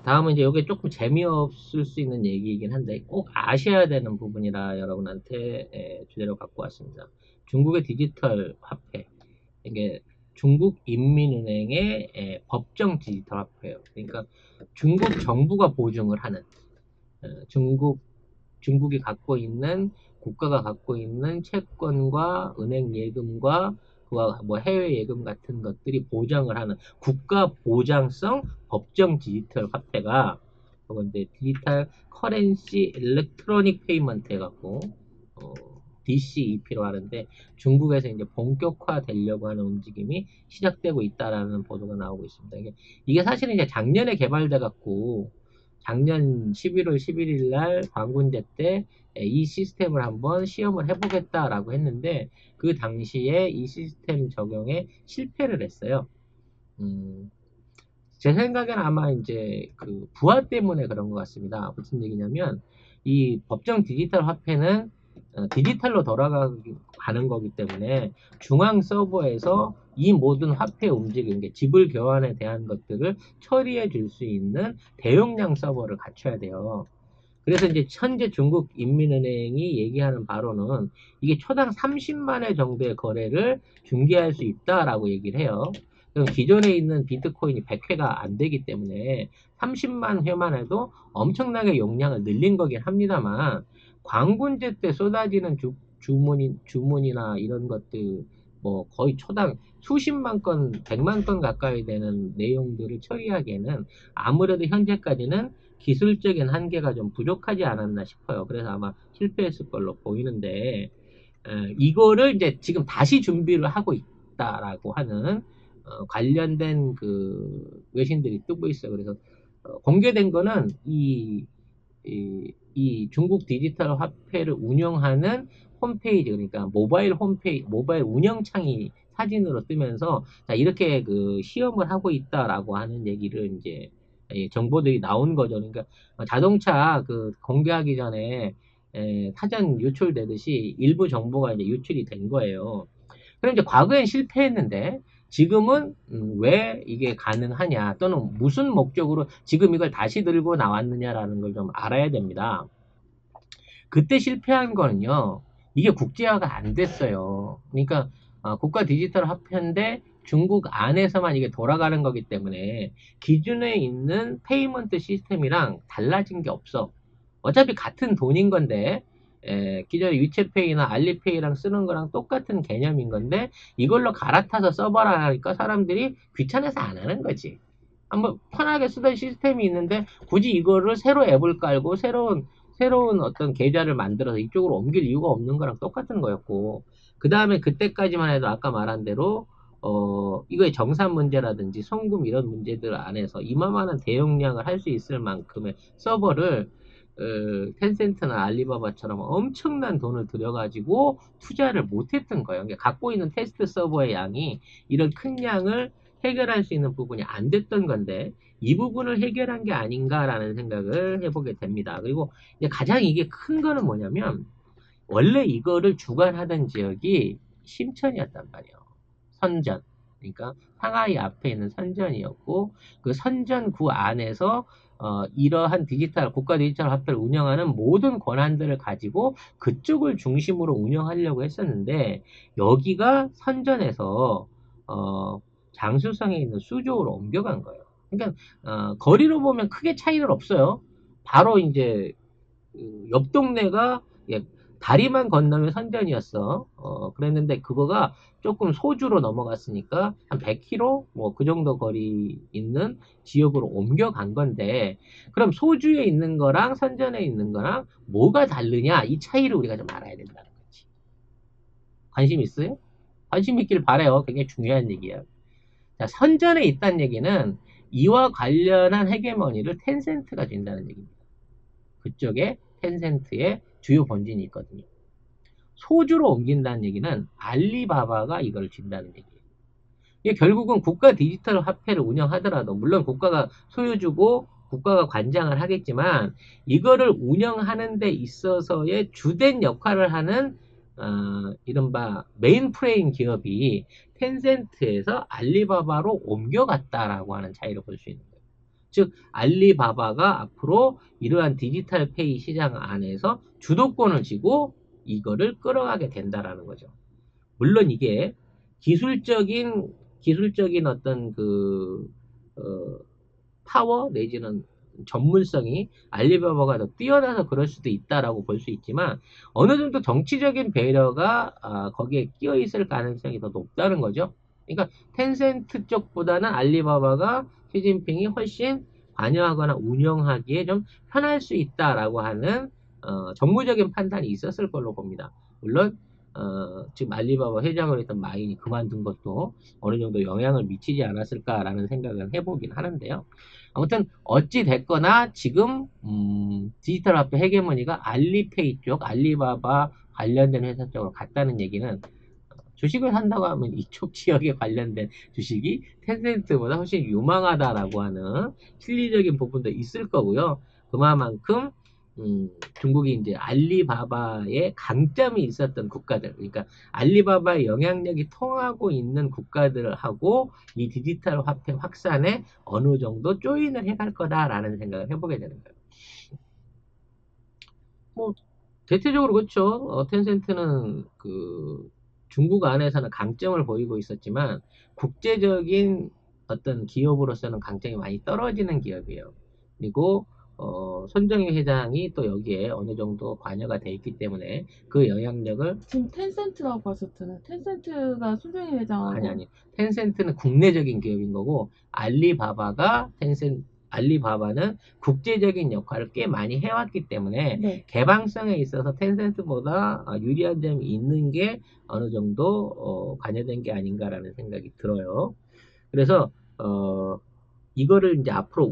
다음은 이제 이게 조금 재미없을 수 있는 얘기이긴 한데 꼭 아셔야 되는 부분이라 여러분한테 주제로 갖고 왔습니다. 중국의 디지털 화폐. 이게 중국 인민은행의 법정 디지털 화폐예요. 그러니까 중국 정부가 보증을 하는 중국이 갖고 있는 국가가 갖고 있는 채권과 은행 예금과 그와 뭐 해외 예금 같은 것들이 보장을 하는 국가 보장성 법정 디지털 화폐가 그건 이제 디지털 커런시 일렉트로닉 페이먼트 해갖고 어, DCEP로 하는데 중국에서 이제 본격화 되려고 하는 움직임이 시작되고 있다라는 보도가 나오고 있습니다. 이게 사실은 이제 작년에 개발돼 갖고 작년 11월 11일 날 광군제 때 이 시스템을 한번 시험을 해보겠다라고 했는데 그 당시에 이 시스템 적용에 실패를 했어요. 제 생각엔 아마 이제 그 부하 때문에 그런 것 같습니다. 무슨 얘기냐면 이 법정 디지털 화폐는 디지털로 돌아가는 거기 때문에 중앙 서버에서 이 모든 화폐 움직임, 지불 교환에 대한 것들을 처리해 줄 수 있는 대용량 서버를 갖춰야 돼요. 그래서 이제 현재 중국 인민은행이 얘기하는 바로는 이게 초당 30만 회 정도의 거래를 중개할 수 있다라고 얘기를 해요. 그럼 기존에 있는 비트코인이 100회가 안 되기 때문에 30만 회만 해도 엄청나게 용량을 늘린 거긴 합니다만 광군제 때 쏟아지는 주문이나 이런 것들 뭐 거의 초당 수십만 건, 100만 건 가까이 되는 내용들을 처리하기에는 아무래도 현재까지는 기술적인 한계가 좀 부족하지 않았나 싶어요. 그래서 아마 실패했을 걸로 보이는데 이거를 이제 지금 다시 준비를 하고 있다라고 하는 관련된 그 외신들이 뜨고 있어요. 그래서 공개된 거는 이 중국 디지털 화폐를 운영하는 홈페이지, 그러니까 모바일 홈페이지, 모바일 운영창이 사진으로 뜨면서 자, 이렇게 그 시험을 하고 있다라고 하는 얘기를 이제 정보들이 나온 거죠. 그러니까 자동차 그 공개하기 전에 사전 유출되듯이 일부 정보가 이제 유출이 된 거예요. 그럼 이제 과거엔 실패했는데 지금은 왜 이게 가능하냐 또는 무슨 목적으로 지금 이걸 다시 들고 나왔느냐라는 걸 좀 알아야 됩니다. 그때 실패한 거는요. 이게 국제화가 안 됐어요. 그러니까 국가 디지털 화폐인데 중국 안에서만 이게 돌아가는 거기 때문에 기존에 있는 페이먼트 시스템이랑 달라진 게 없어. 어차피 같은 돈인 건데 기존의 위챗페이나 알리페이랑 쓰는 거랑 똑같은 개념인 건데 이걸로 갈아타서 써봐라 하니까 사람들이 귀찮아서 안 하는 거지. 한번 편하게 쓰던 시스템이 있는데 굳이 이거를 새로 앱을 깔고 새로운 어떤 계좌를 만들어서 이쪽으로 옮길 이유가 없는 거랑 똑같은 거였고 그 다음에 그때까지만 해도 아까 말한 대로 이거의 정산 문제라든지 송금 이런 문제들 안에서 이만한 대용량을 할 수 있을 만큼의 서버를 텐센트나 알리바바처럼 엄청난 돈을 들여가지고 투자를 못했던 거예요. 그러니까 갖고 있는 테스트 서버의 양이 이런 큰 양을 해결할 수 있는 부분이 안 됐던 건데 이 부분을 해결한 게 아닌가라는 생각을 해보게 됩니다. 그리고 이제 가장 이게 큰 거는 뭐냐면 원래 이거를 주관하던 지역이 심천이었단 말이에요. 선전. 그러니까 상하이 앞에 있는 선전이었고 그 선전구 안에서 이러한 국가 디지털 화폐를 운영하는 모든 권한들을 가지고 그쪽을 중심으로 운영하려고 했었는데 여기가 선전에서 장수성에 있는 수조로 옮겨간 거예요. 그러니까 거리로 보면 크게 차이는 없어요. 바로 이제 옆 동네가 다리만 건너면 선전이었어. 그랬는데 그거가 조금 소주로 넘어갔으니까 한 100km 뭐 그 정도 거리 있는 지역으로 옮겨간 건데 그럼 소주에 있는 거랑 선전에 있는 거랑 뭐가 다르냐 이 차이를 우리가 좀 알아야 된다는 거지. 관심 있어요? 관심 있길 바래요. 굉장히 중요한 얘기야. 자, 선전에 있다는 얘기는 이와 관련한 헤게머니를 텐센트가 준다는 얘기입니다. 그쪽에 텐센트의 주요 본진이 있거든요. 소주로 옮긴다는 얘기는 알리바바가 이걸 준다는 얘기예요. 이게 결국은 국가 디지털 화폐를 운영하더라도 물론 국가가 소유주고 국가가 관장을 하겠지만 이거를 운영하는 데 있어서의 주된 역할을 하는 이른바 메인프레임 기업이 텐센트에서 알리바바로 옮겨갔다라고 하는 차이를 볼 수 있는 거예요. 즉 알리바바가 앞으로 이러한 디지털 페이 시장 안에서 주도권을 쥐고 이거를 끌어가게 된다라는 거죠. 물론 이게 기술적인 어떤 어, 파워 내지는 전문성이 알리바바가 더 뛰어나서 그럴 수도 있다라고 볼 수 있지만 어느 정도 정치적인 배려가 거기에 끼어 있을 가능성이 더 높다는 거죠. 그러니까 텐센트 쪽보다는 알리바바가 시진핑이 훨씬 관여하거나 운영하기에 좀 편할 수 있다라고 하는 정무적인 판단이 있었을 걸로 봅니다. 물론 지금 알리바바 회장을 했던 마인이 그만둔 것도 어느 정도 영향을 미치지 않았을까라는 생각을 해보긴 하는데요. 아무튼 어찌 됐거나 지금 디지털 화폐 헤게모니가 알리페이 쪽, 알리바바 관련된 회사 쪽으로 갔다는 얘기는 주식을 산다고 하면 이쪽 지역에 관련된 주식이 텐센트보다 훨씬 유망하다라고 하는 실리적인 부분도 있을 거고요. 그만큼 중국이 이제 알리바바의 강점이 있었던 국가들, 그러니까 알리바바의 영향력이 통하고 있는 국가들하고 이 디지털 화폐 확산에 어느 정도 조인을 해갈 거다라는 생각을 해보게 되는 거예요. 뭐 대체적으로 그렇죠. 텐센트는 중국 안에서는 강점을 보이고 있었지만 국제적인 어떤 기업으로서는 강점이 많이 떨어지는 기업이에요. 그리고 손정희 회장이 또 여기에 어느 정도 관여가 돼 있기 때문에 그 영향력을 지금 텐센트라고 하셨잖아요. 텐센트가 손정희 회장하고 아니 텐센트는 국내적인 기업인 거고 알리바바는 국제적인 역할을 꽤 많이 해왔기 때문에 네. 개방성에 있어서 텐센트보다 유리한 점이 있는 게 어느 정도 관여된 게 아닌가라는 생각이 들어요. 그래서 이거를 이제 앞으로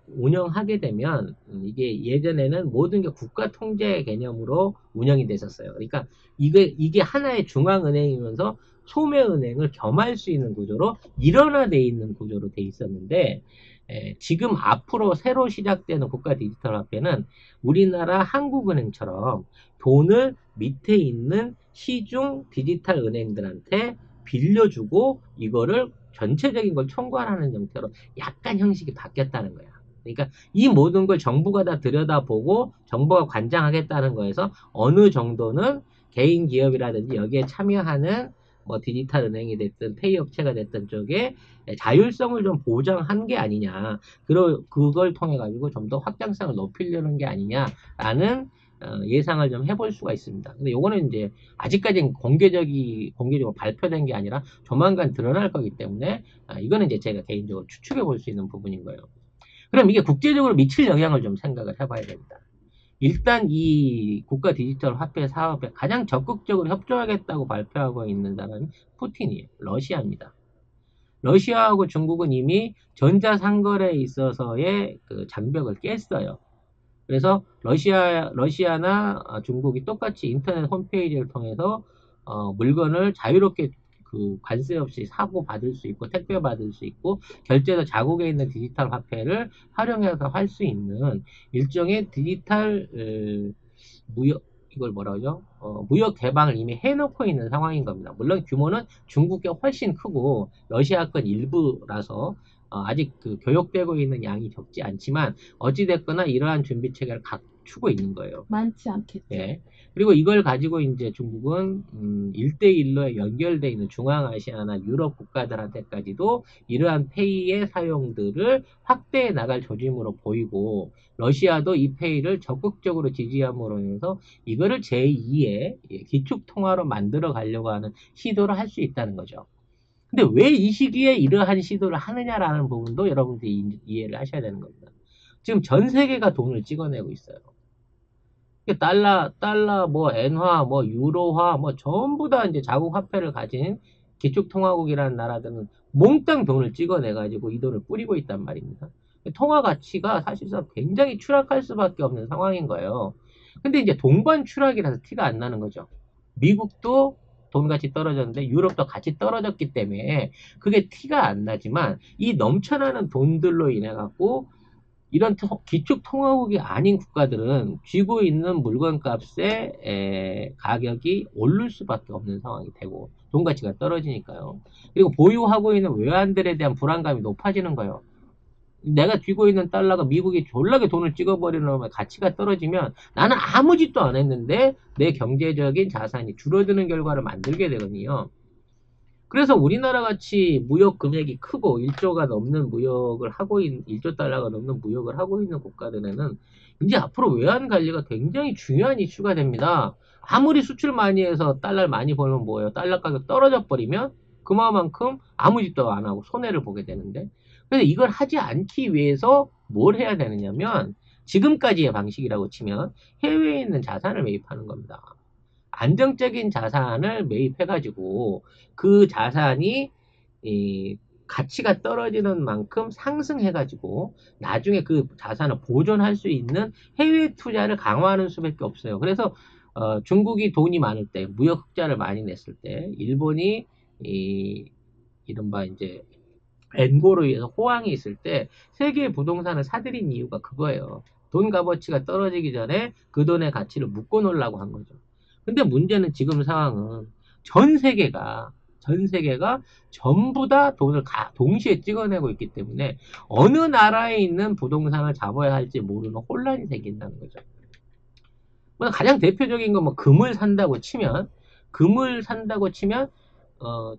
운영하게 되면, 이게 예전에는 모든 게 국가 통제 개념으로 운영이 됐었어요. 그러니까 이게 하나의 중앙은행이면서 소매은행을 겸할 수 있는 구조로 일원화되어 있는 구조로 돼 있었는데, 지금 앞으로 새로 시작되는 국가 디지털 화폐는 우리나라 한국은행처럼 돈을 밑에 있는 시중 디지털 은행들한테 빌려주고 이거를 전체적인 걸 총괄하는 형태로 약간 형식이 바뀌었다는 거야. 그러니까 이 모든 걸 정부가 다 들여다보고 정부가 관장하겠다는 거에서 어느 정도는 개인 기업이라든지 여기에 참여하는 뭐 디지털 은행이 됐든 페이 업체가 됐든 쪽에 자율성을 좀 보장한 게 아니냐. 그걸 통해 가지고 좀 더 확장성을 높이려는 게 아니냐라는 예상을 좀 해볼 수가 있습니다. 근데 요거는 이제 아직까지는 공개적으로 발표된 게 아니라 조만간 드러날 거기 때문에 이거는 이제 제가 개인적으로 추측해 볼 수 있는 부분인 거예요. 그럼 이게 국제적으로 미칠 영향을 좀 생각을 해봐야 됩니다. 일단 이 국가 디지털 화폐 사업에 가장 적극적으로 협조하겠다고 발표하고 있는 나라는 푸틴이에요. 러시아입니다. 러시아하고 중국은 이미 전자상거래에 있어서의 그 장벽을 깼어요. 그래서 러시아나 중국이 똑같이 인터넷 홈페이지를 통해서 물건을 자유롭게 관세 없이 사고 받을 수 있고 택배 받을 수 있고 결제도 자국에 있는 디지털 화폐를 활용해서 할 수 있는 일종의 디지털 무역 이걸 뭐라 그러죠? 무역 개방을 이미 해놓고 있는 상황인 겁니다. 물론 규모는 중국게 훨씬 크고 러시아 건 일부라서 아직 교역되고 있는 양이 적지 않지만 어찌됐거나 이러한 준비 체계를 갖추고 있는 거예요. 많지 않겠죠. 예. 그리고 이걸 가지고 이제 중국은 1대1로 연결되어 있는 중앙아시아나 유럽 국가들한테까지도 이러한 페이의 사용들을 확대해 나갈 조짐으로 보이고 러시아도 이 페이를 적극적으로 지지함으로 해서 이거를 제2의 기축통화로 만들어 가려고 하는 시도를 할 수 있다는 거죠. 근데 왜 이 시기에 이러한 시도를 하느냐라는 부분도 여러분들이 이해를 하셔야 되는 겁니다. 지금 전 세계가 돈을 찍어내고 있어요. 달러, 뭐, 엔화, 뭐, 유로화, 뭐, 전부 다 이제 자국 화폐를 가진 기축통화국이라는 나라들은 몽땅 돈을 찍어내가지고 이 돈을 뿌리고 있단 말입니다. 통화 가치가 사실상 굉장히 추락할 수밖에 없는 상황인 거예요. 근데 이제 동반 추락이라서 티가 안 나는 거죠. 미국도 돈 가치 떨어졌는데 유럽도 같이 떨어졌기 때문에 그게 티가 안 나지만 이 넘쳐나는 돈들로 인해 갖고 이런 기축 통화국이 아닌 국가들은 쥐고 있는 물건 값의 가격이 오를 수밖에 없는 상황이 되고 돈 가치가 떨어지니까요. 그리고 보유하고 있는 외환들에 대한 불안감이 높아지는 거예요. 내가 쥐고 있는 달러가 미국이 졸라게 돈을 찍어버리는 가치가 떨어지면 나는 아무 짓도 안 했는데 내 경제적인 자산이 줄어드는 결과를 만들게 되거든요. 그래서 우리나라 같이 무역 금액이 크고 1조가 넘는 무역을 하고 있는 1조 달러가 넘는 무역을 하고 있는 국가들에는 이제 앞으로 외환 관리가 굉장히 중요한 이슈가 됩니다. 아무리 수출 많이 해서 달러를 많이 벌면 뭐예요? 달러 가격 떨어져 버리면 그만큼 아무 짓도 안 하고 손해를 보게 되는데, 그래서 이걸 하지 않기 위해서 뭘 해야 되느냐면 지금까지의 방식이라고 치면 해외에 있는 자산을 매입하는 겁니다. 안정적인 자산을 매입해가지고 그 자산이 이 가치가 떨어지는 만큼 상승해가지고 나중에 그 자산을 보존할 수 있는 해외 투자를 강화하는 수밖에 없어요. 그래서 중국이 돈이 많을 때, 무역 흑자를 많이 냈을 때, 일본이 이른바 이제 엔고로 인해서 호황이 있을 때 세계의 부동산을 사들인 이유가 그거예요. 돈 값어치가 떨어지기 전에 그 돈의 가치를 묶어 놓으려고 한 거죠. 근데 문제는 지금 상황은 전 세계가 전부 다 돈을 동시에 찍어내고 있기 때문에 어느 나라에 있는 부동산을 잡아야 할지 모르는 혼란이 생긴다는 거죠. 가장 대표적인 건 뭐 금을 산다고 치면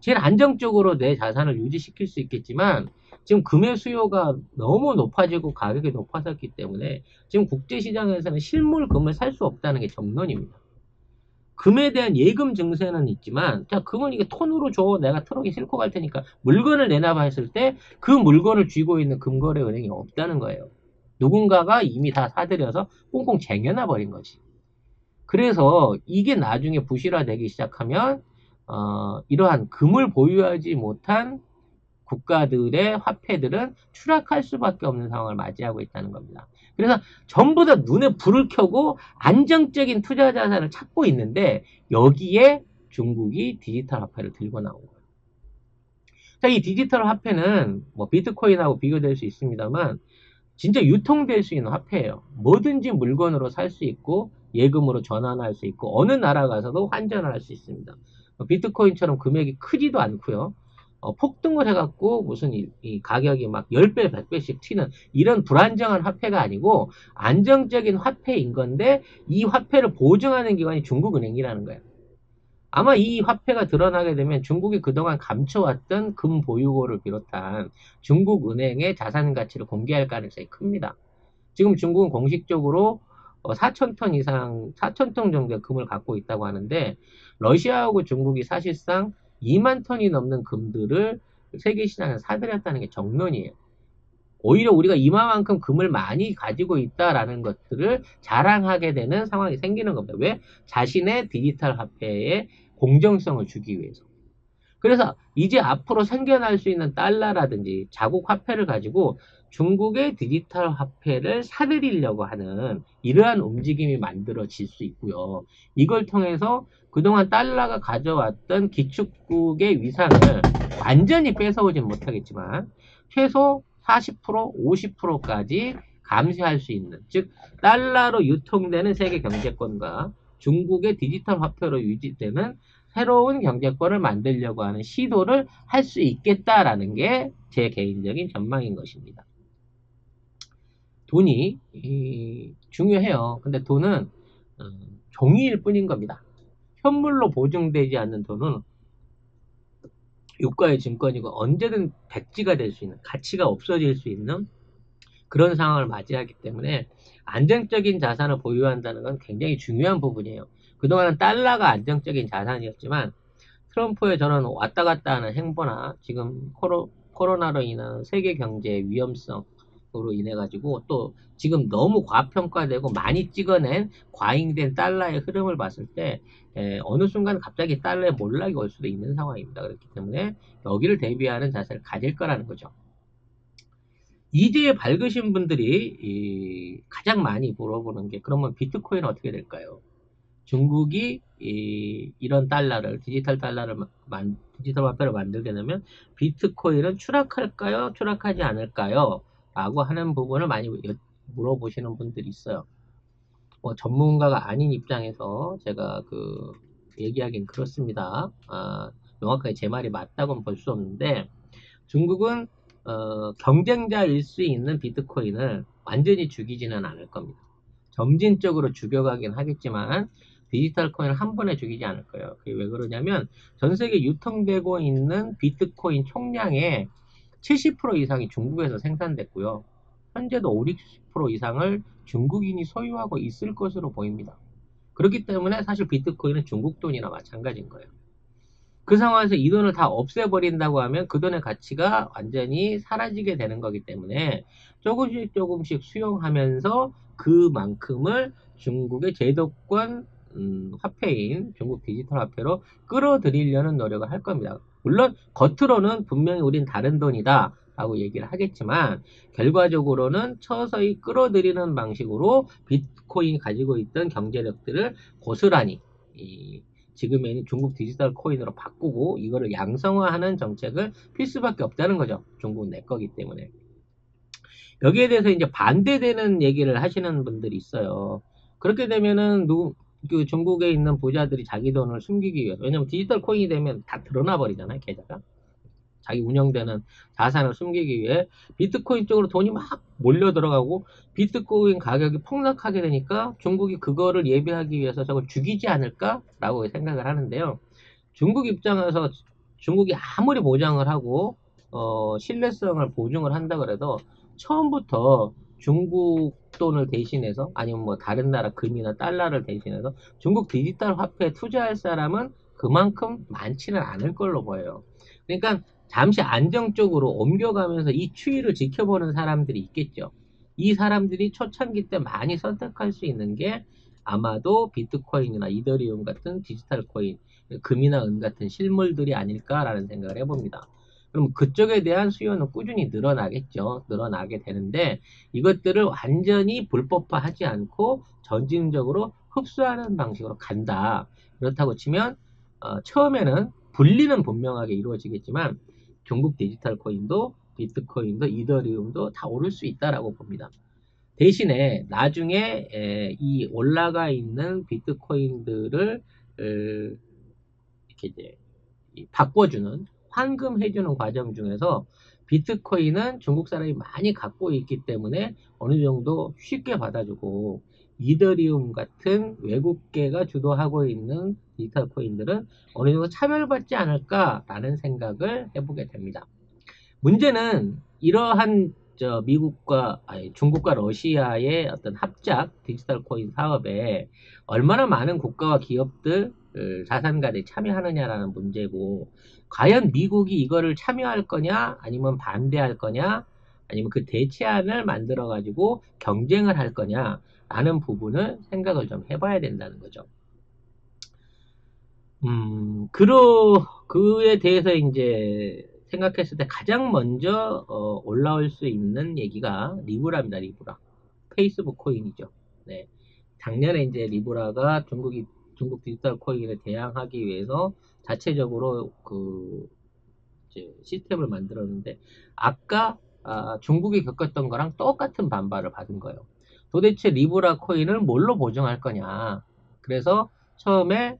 제일 안정적으로 내 자산을 유지시킬 수 있겠지만 지금 금의 수요가 너무 높아지고 가격이 높아졌기 때문에 지금 국제시장에서는 실물 금을 살 수 없다는 게 정론입니다. 금에 대한 예금 증세는 있지만, 자, 금은 이게 톤으로 줘. 내가 트럭에 싣고 갈 테니까 물건을 내놔봐 했을 때 그 물건을 쥐고 있는 금거래은행이 없다는 거예요. 누군가가 이미 다 사들여서 꽁꽁 쟁여놔 버린 거지. 그래서 이게 나중에 부실화되기 시작하면 이러한 금을 보유하지 못한 국가들의 화폐들은 추락할 수밖에 없는 상황을 맞이하고 있다는 겁니다. 그래서 전부 다 눈에 불을 켜고 안정적인 투자 자산을 찾고 있는데 여기에 중국이 디지털 화폐를 들고 나온 거예요. 자, 이 디지털 화폐는 뭐 비트코인하고 비교될 수 있습니다만 진짜 유통될 수 있는 화폐예요. 뭐든지 물건으로 살 수 있고 예금으로 전환할 수 있고 어느 나라 가서도 환전을 할 수 있습니다. 비트코인처럼 금액이 크지도 않고요. 폭등을 해갖고 무슨 이 가격이 막 10배, 100배씩 튀는 이런 불안정한 화폐가 아니고 안정적인 화폐인 건데 이 화폐를 보증하는 기관이 중국은행이라는 거예요. 아마 이 화폐가 드러나게 되면 중국이 그동안 감춰왔던 금 보유고를 비롯한 중국 은행의 자산 가치를 공개할 가능성이 큽니다. 지금 중국은 공식적으로 4,000톤 이상, 4,000톤 정도의 금을 갖고 있다고 하는데 러시아하고 중국이 사실상 2만 톤이 넘는 금들을 세계 시장에 사들였다는 게 정론이에요. 오히려 우리가 이만큼 금을 많이 가지고 있다라는 것들을 자랑하게 되는 상황이 생기는 겁니다. 왜? 자신의 디지털 화폐의 공정성을 주기 위해서. 그래서 이제 앞으로 생겨날 수 있는 달러라든지 자국 화폐를 가지고 중국의 디지털 화폐를 사들이려고 하는 이러한 움직임이 만들어질 수 있고요. 이걸 통해서 그동안 달러가 가져왔던 기축국의 위상을 완전히 뺏어오진 못하겠지만 최소 40%, 50%까지 감시할 수 있는, 즉 달러로 유통되는 세계 경제권과 중국의 디지털 화폐로 유지되는 새로운 경제권을 만들려고 하는 시도를 할 수 있겠다라는 게 제 개인적인 전망인 것입니다. 돈이 중요해요. 근데 돈은 종이일 뿐인 겁니다. 현물로 보증되지 않는 돈은 유가의 증권이고 언제든 백지가 될 수 있는, 가치가 없어질 수 있는 그런 상황을 맞이하기 때문에 안정적인 자산을 보유한다는 건 굉장히 중요한 부분이에요. 그동안은 달러가 안정적인 자산이었지만 트럼프의 저는 왔다 갔다 하는 행보나 지금 코로나로 인한 세계 경제의 위험성으로 인해 가지고 또 지금 너무 과평가되고 많이 찍어낸 과잉된 달러의 흐름을 봤을 때 어느 순간 갑자기 달러에 몰락이 올 수도 있는 상황입니다. 그렇기 때문에 여기를 대비하는 자세를 가질 거라는 거죠. 이제 밝으신 분들이 가장 많이 물어보는 게 그러면 비트코인은 어떻게 될까요? 중국이 이런 달러를 디지털 화폐를 만들게 되면 비트코인은 추락할까요? 추락하지 않을까요? 라고 하는 부분을 많이 물어보시는 분들이 있어요. 뭐 전문가가 아닌 입장에서 제가 얘기하긴 그렇습니다. 명확하게 제 말이 맞다고는 볼 수 없는데 중국은 경쟁자일 수 있는 비트코인을 완전히 죽이지는 않을 겁니다. 점진적으로 죽여가긴 하겠지만 디지털 코인을 한 번에 죽이지 않을 거예요. 그게 왜 그러냐면 전 세계 유통되고 있는 비트코인 총량의 70% 이상이 중국에서 생산됐고요. 현재도 5, 60% 이상을 중국인이 소유하고 있을 것으로 보입니다. 그렇기 때문에 사실 비트코인은 중국 돈이나 마찬가지인 거예요. 그 상황에서 이 돈을 다 없애버린다고 하면 그 돈의 가치가 완전히 사라지게 되는 거기 때문에 조금씩 조금씩 수용하면서 그만큼을 중국의 제도권 화폐인 중국 디지털 화폐로 끌어들이려는 노력을 할 겁니다. 물론 겉으로는 분명히 우린 다른 돈이다 라고 얘기를 하겠지만 결과적으로는 서서히 끌어들이는 방식으로 비트코인이 가지고 있던 경제력들을 고스란히 지금의 있는 중국 디지털 코인으로 바꾸고 이거를 양성화하는 정책을 필 수밖에 없다는 거죠. 중국은 내 거기 때문에. 여기에 대해서 이제 반대되는 얘기를 하시는 분들이 있어요. 그렇게 되면은 그 중국에 있는 부자들이 자기 돈을 숨기기 위해서, 왜냐면 디지털 코인이 되면 다 드러나 버리잖아요, 계좌가. 자기 운영되는 자산을 숨기기 위해 비트코인 쪽으로 돈이 막 몰려 들어가고 비트코인 가격이 폭락하게 되니까 중국이 그거를 예비하기 위해서 저걸 죽이지 않을까라고 생각을 하는데요. 중국 입장에서 중국이 아무리 보장을 하고 신뢰성을 보증을 한다 그래도 처음부터 중국 돈을 대신해서 아니면 뭐 다른 나라 금이나 달러를 대신해서 중국 디지털 화폐에 투자할 사람은 그만큼 많지는 않을 걸로 보여요. 그러니까 잠시 안정적으로 옮겨가면서 이 추이를 지켜보는 사람들이 있겠죠. 이 사람들이 초창기 때 많이 선택할 수 있는 게 아마도 비트코인이나 이더리움 같은 디지털 코인, 금이나 은 같은 실물들이 아닐까라는 생각을 해봅니다. 그럼 그쪽에 대한 수요는 꾸준히 늘어나겠죠. 늘어나게 되는데 이것들을 완전히 불법화하지 않고 점진적으로 흡수하는 방식으로 간다. 그렇다고 치면 처음에는 분리는 분명하게 이루어지겠지만 중국 디지털 코인도 비트코인도 이더리움도 다 오를 수 있다라고 봅니다. 대신에 나중에 이 올라가 있는 비트코인들을 이렇게 이제 바꿔주는 환금해주는 과정 중에서 비트코인은 중국 사람이 많이 갖고 있기 때문에 어느 정도 쉽게 받아주고 이더리움 같은 외국계가 주도하고 있는 디지털 코인들은 어느 정도 차별받지 않을까라는 생각을 해보게 됩니다. 문제는 이러한 중국과 러시아의 어떤 합작 디지털 코인 사업에 얼마나 많은 국가와 기업들 자산가들이 참여하느냐라는 문제고 과연 미국이 이거를 참여할 거냐 아니면 반대할 거냐 아니면 그 대체안을 만들어 가지고 경쟁을 할 거냐 라는 부분을 생각을 좀 해봐야 된다는 거죠. 그에 대해서 이제 생각했을 때 가장 먼저 올라올 수 있는 얘기가 리브라입니다. 리브라. 페이스북 코인이죠. 네. 작년에 이제 리브라가 중국 디지털 코인에 대항하기 위해서 자체적으로 그 이제 시스템을 만들었는데 아까 중국이 겪었던 거랑 똑같은 반발을 받은 거예요. 도대체 리브라 코인을 뭘로 보증할 거냐. 그래서 처음에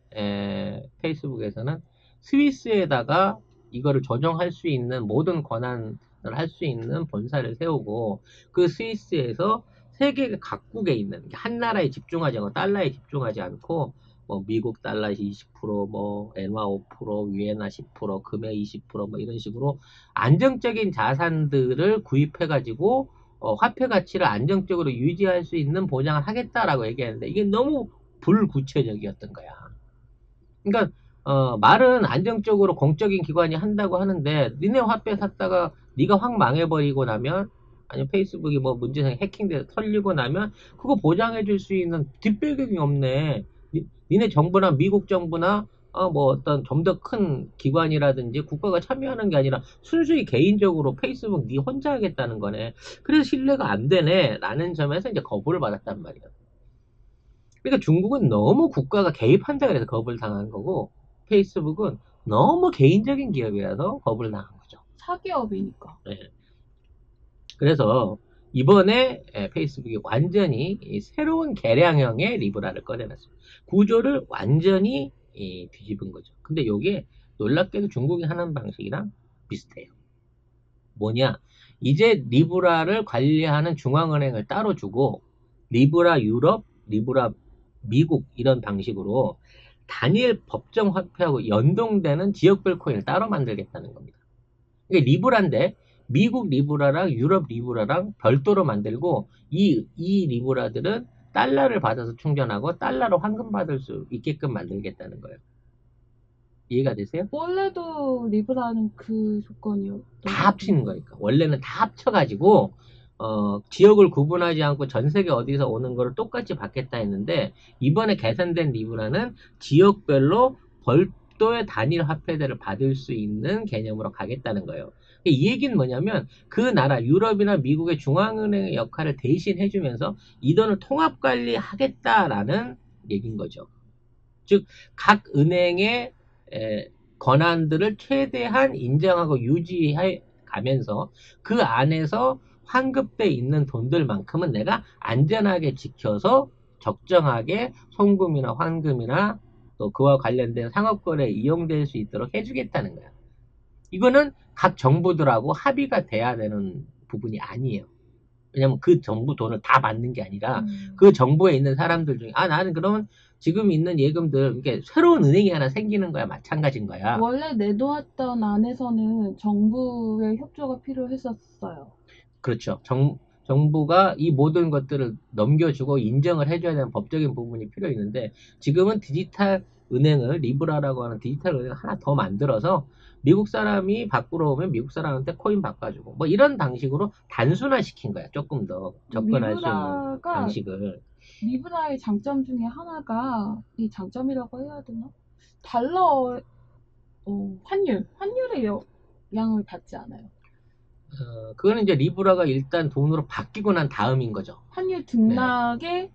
페이스북에서는 스위스에다가 이거를 조정할 수 있는 모든 권한을 할 수 있는 본사를 세우고 그 스위스에서 세계 각국에 있는 한 나라에 집중하지 않고 달러에 집중하지 않고 뭐 미국 달러 20%, 뭐 엔화 5%, 위엔화 10%, 금의 20%뭐 이런 식으로 안정적인 자산들을 구입해 가지고 화폐 가치를 안정적으로 유지할 수 있는 보장을 하겠다라고 얘기하는데 이게 너무 불구체적이었던 거야. 그러니까 말은 안정적으로 공적인 기관이 한다고 하는데 니네 화폐 샀다가 네가 확 망해버리고 나면 아니면 페이스북이 뭐 문제상 해킹돼서 털리고 나면 그거 보장해 줄 수 있는 뒷배경이 없네. 니네 정부나 미국 정부나 뭐 어떤 좀 더 큰 기관이라든지 국가가 참여하는 게 아니라 순수히 개인적으로 페이스북 니 혼자 하겠다는 거네. 그래서 신뢰가 안 되네 라는 점에서 이제 거부를 받았단 말이야. 그러니까 중국은 너무 국가가 개입한다 그래서 거부를 당한 거고 페이스북은 너무 개인적인 기업이라서 거부를 당한 거죠. 사기업이니까. 네. 그래서 이번에 페이스북이 완전히 새로운 개량형의 리브라를 꺼내놨습니다. 구조를 완전히 뒤집은 거죠. 근데 이게 놀랍게도 중국이 하는 방식이랑 비슷해요. 뭐냐? 이제 리브라를 관리하는 중앙은행을 따로 주고 리브라 유럽, 리브라 미국 이런 방식으로 단일 법정 화폐하고 연동되는 지역별 코인을 따로 만들겠다는 겁니다. 이게 리브라인데 미국 리브라랑 유럽 리브라랑 별도로 만들고 이 리브라들은 달러를 받아서 충전하고 달러로 환금받을 수 있게끔 만들겠다는 거예요. 이해가 되세요? 원래도 리브라는 그 조건이었던 다 합치는 거니까. 원래는 다 합쳐가지고 지역을 구분하지 않고 전 세계 어디서 오는 거를 똑같이 받겠다 했는데 이번에 개선된 리브라는 지역별로 별도의 단일 화폐들을 받을 수 있는 개념으로 가겠다는 거예요. 이 얘기는 뭐냐면 그 나라 유럽이나 미국의 중앙은행의 역할을 대신 해주면서 이 돈을 통합 관리하겠다라는 얘기인 거죠. 즉 각 은행의 권한들을 최대한 인정하고 유지해 가면서 그 안에서 환급돼 있는 돈들만큼은 내가 안전하게 지켜서 적정하게 송금이나 환금이나 또 그와 관련된 상업거래에 이용될 수 있도록 해주겠다는 거야. 이거는 각 정부들하고 합의가 돼야 되는 부분이 아니에요. 왜냐면 그 정부 돈을 다 받는 게 아니라 그 정부에 있는 사람들 중에 나는 그러면 지금 있는 예금들 이렇게 새로운 은행이 하나 생기는 거야 마찬가지인 거야. 원래 내놓았던 안에서는 정부의 협조가 필요했었어요. 그렇죠. 정부가 이 모든 것들을 넘겨주고 인정을 해줘야 되는 법적인 부분이 필요 있는데 지금은 디지털 은행을 리브라라고 하는 디지털 은행을 하나 더 만들어서 미국 사람이 바꾸러 오면 미국 사람한테 코인 바꿔주고 뭐 이런 방식으로 단순화시킨 거야. 조금 더 접근할 수 있는 방식을. 리브라의 장점 중에 하나가 이 장점이라고 해야 되나? 달러 환율의 영향을 받지 않아요. 그거는 이제 리브라가 일단 돈으로 바뀌고 난 다음인 거죠. 환율 등락에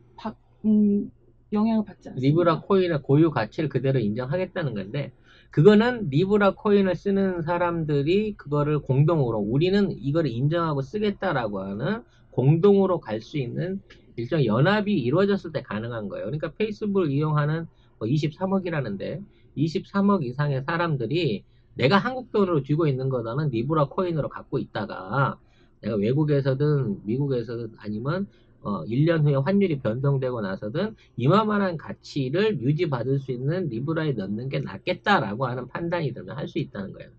영향을 받지 않습니다. 리브라 코인의 고유 가치를 그대로 인정하겠다는 건데 그거는 리브라 코인을 쓰는 사람들이 그거를 공동으로 우리는 이거를 인정하고 쓰겠다라고 하는 공동으로 갈 수 있는 일정 연합이 이루어졌을 때 가능한 거예요. 그러니까 페이스북을 이용하는 23억이라는데 23억 이상의 사람들이 내가 한국 돈으로 쥐고 있는 거다는 리브라 코인으로 갖고 있다가 내가 외국에서든 미국에서든 아니면 1년 후에 환율이 변동되고 나서든 이만한 가치를 유지받을 수 있는 리브라에 넣는 게 낫겠다라고 하는 판단이 들면 할 수 있다는 거예요.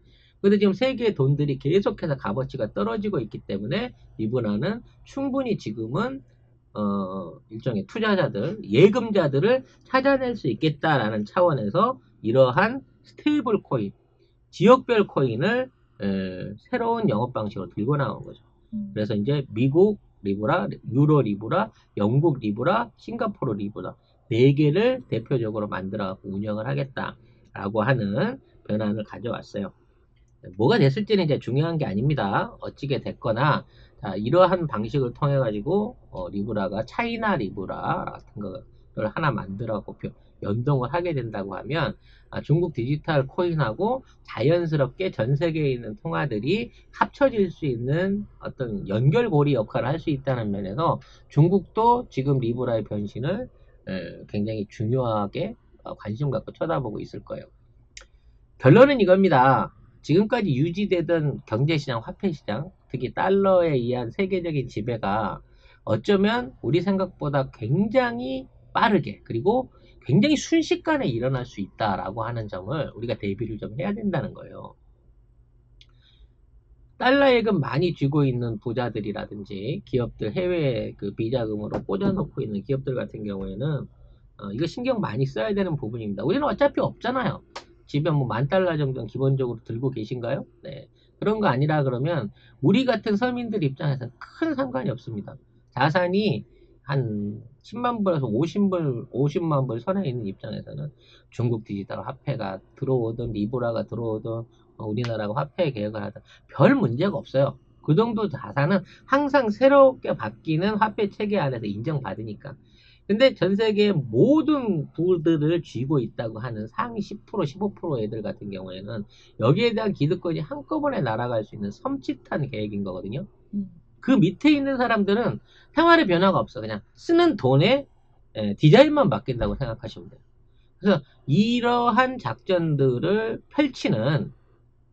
근데 지금 세계의 돈들이 계속해서 값어치가 떨어지고 있기 때문에 리브라는 충분히 지금은 일종의 투자자들, 예금자들을 찾아낼 수 있겠다라는 차원에서 이러한 스테이블 코인, 지역별 코인을 새로운 영업 방식으로 들고 나온 거죠. 그래서 이제 미국 리브라, 유로 리브라, 영국 리브라, 싱가포르 리브라 4개를 대표적으로 만들어 운영을 하겠다라고 하는 변환을 가져왔어요. 뭐가 됐을지는 이제 중요한 게 아닙니다. 어찌게 됐거나 자, 이러한 방식을 통해 가지고 리브라가 차이나 리브라 같은 거를 하나 만들어고 연동을 하게 된다고 하면 중국 디지털 코인하고 자연스럽게 전 세계에 있는 통화들이 합쳐질 수 있는 어떤 연결고리 역할을 할 수 있다는 면에서 중국도 지금 리브라의 변신을 굉장히 중요하게 관심 갖고 쳐다보고 있을 거예요. 결론은 이겁니다. 지금까지 유지되던 경제시장, 화폐시장, 특히 달러에 의한 세계적인 지배가 어쩌면 우리 생각보다 굉장히 빠르게 그리고 굉장히 순식간에 일어날 수 있다라고 하는 점을 우리가 대비를 좀 해야 된다는 거예요. 달러 예금 많이 쥐고 있는 부자들이라든지 기업들 해외 그 비자금으로 꽂아놓고 있는 기업들 같은 경우에는 이거 신경 많이 써야 되는 부분입니다. 우리는 어차피 없잖아요. 집에 뭐 $10,000 정도는 기본적으로 들고 계신가요? 네. 그런 거 아니라 그러면 우리 같은 서민들 입장에서 큰 상관이 없습니다. 자산이 한 10만 불에서 50만 불 선에 있는 입장에서는 중국 디지털 화폐가 들어오든 리브라가 들어오든 우리나라가 화폐 개혁을 하든 별 문제가 없어요. 그 정도 자산은 항상 새롭게 바뀌는 화폐 체계 안에서 인정받으니까. 근데 전 세계의 모든 부들을 쥐고 있다고 하는 상위 10%, 15% 애들 같은 경우에는 여기에 대한 기득권이 한꺼번에 날아갈 수 있는 섬찟한 계획인 거거든요. 그 밑에 있는 사람들은 생활의 변화가 없어. 그냥 쓰는 돈에 디자인만 바뀐다고 생각하시면 돼요. 그래서 이러한 작전들을 펼치는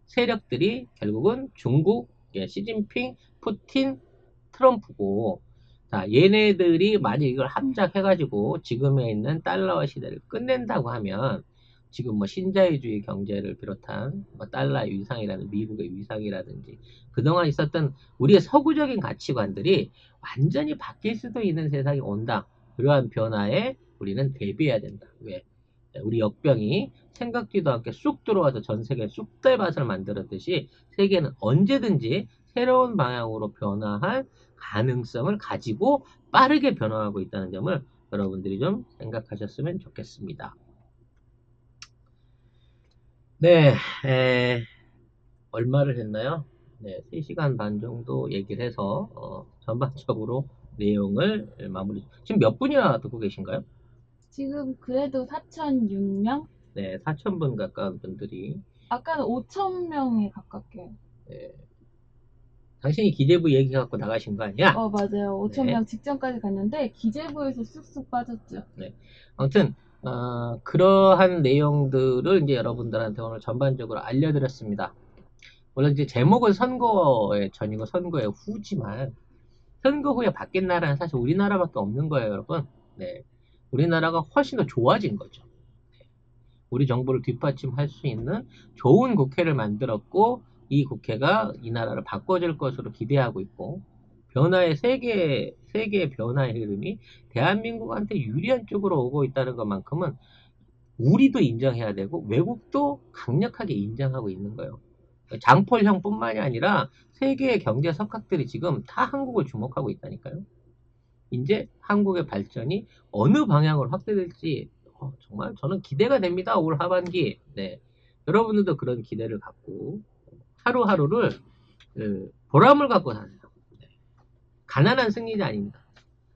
세력들이 결국은 중국, 예, 시진핑, 푸틴, 트럼프고, 자, 얘네들이 만약 이걸 합작해가지고 지금에 있는 달러화 시대를 끝낸다고 하면 지금 뭐 신자유주의 경제를 비롯한 뭐 달러의 위상이라든지 미국의 위상이라든지 그동안 있었던 우리의 서구적인 가치관들이 완전히 바뀔 수도 있는 세상이 온다. 그러한 변화에 우리는 대비해야 된다. 왜? 우리 역병이 생각지도 않게 쑥 들어와서 전 세계에 쑥대밭을 만들었듯이 세계는 언제든지 새로운 방향으로 변화할 가능성을 가지고 빠르게 변화하고 있다는 점을 여러분들이 좀 생각하셨으면 좋겠습니다. 네, 얼마를 했나요? 네, 3시간 반 정도 얘기를 해서 전반적으로 내용을 마무리. 지금 몇 분이나 듣고 계신가요? 지금 그래도 4,006명? 네, 4,000분 가까운 분들이. 아까는 5,000명에 가깝게. 네, 당신이 기재부 얘기 갖고 나가신 거 아니야? 맞아요. 네. 5,000명 직전까지 갔는데 기재부에서 쑥쑥 빠졌죠. 네. 아무튼 그러한 내용들을 이제 여러분들한테 오늘 전반적으로 알려드렸습니다. 물론 이제 제목은 선거의 전이고 선거의 후지만 선거 후에 바뀐 나라는 사실 우리나라밖에 없는 거예요, 여러분. 네. 우리나라가 훨씬 더 좋아진 거죠. 우리 정부를 뒷받침할 수 있는 좋은 국회를 만들었고 이 국회가 이 나라를 바꿔줄 것으로 기대하고 있고 변화의 세계의 변화의 흐름이 대한민국한테 유리한 쪽으로 오고 있다는 것만큼은 우리도 인정해야 되고 외국도 강력하게 인정하고 있는 거예요. 장폴형뿐만이 아니라 세계의 경제 석학들이 지금 다 한국을 주목하고 있다니까요. 이제 한국의 발전이 어느 방향으로 확대될지 정말 저는 기대가 됩니다. 올 하반기. 네. 여러분들도 그런 기대를 갖고 하루하루를 보람을 갖고 사세요. 네. 가난한 승리자 아닙니다.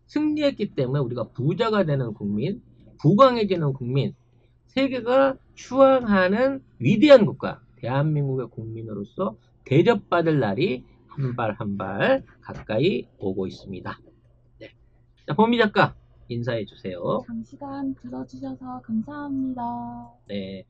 승리했기 때문에 우리가 부자가 되는 국민, 부강해지는 국민, 세계가 추앙하는 위대한 국가, 대한민국의 국민으로서 대접받을 날이 한 발 한 발 가까이 오고 있습니다. 네. 자, 보미 작가 인사해 주세요. 장시간 들어주셔서 감사합니다. 네.